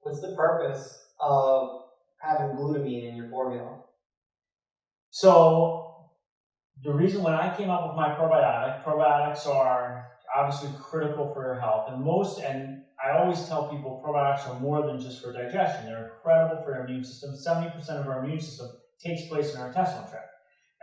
What's the purpose of having glutamine in your formula? So the reason when I came up with my probiotics are obviously critical for your health. And I always tell people probiotics are more than just for digestion. They're incredible for your immune system. 70% of our immune system takes place in our intestinal tract.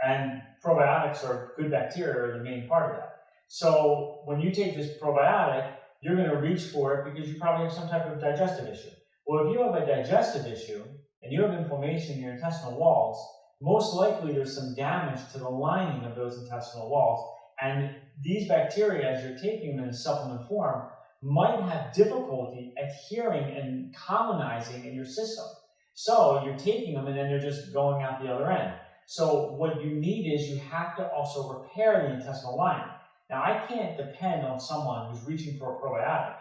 And probiotics are good bacteria are the main part of that. So when you take this probiotic, you're going to reach for it because you probably have some type of digestive issue. Well, if you have a digestive issue and you have inflammation in your intestinal walls, most likely there's some damage to the lining of those intestinal walls. And these bacteria, as you're taking them in a supplement form, might have difficulty adhering and colonizing in your system. So you're taking them and then they're just going out the other end. So what you need is you have to also repair the intestinal lining. Now, I can't depend on someone who's reaching for a probiotic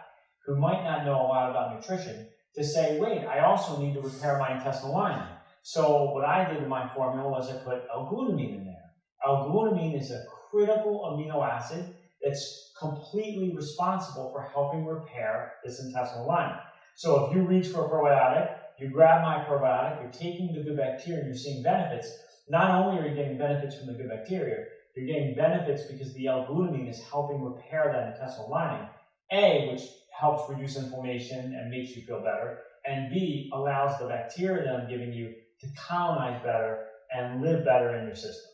who might not know a lot about nutrition to say, wait, I also need to repair my intestinal lining. So what I did in my formula was I put L-Glutamine in there. L-Glutamine is a critical amino acid that's completely responsible for helping repair this intestinal lining. So if you reach for a probiotic, you grab my probiotic, you're taking the good bacteria and you're seeing benefits. Not only are you getting benefits from the good bacteria, you're getting benefits because the L-Glutamine is helping repair that intestinal lining. A, which helps reduce inflammation and makes you feel better, and B, allows the bacteria that I'm giving you to colonize better and live better in your system.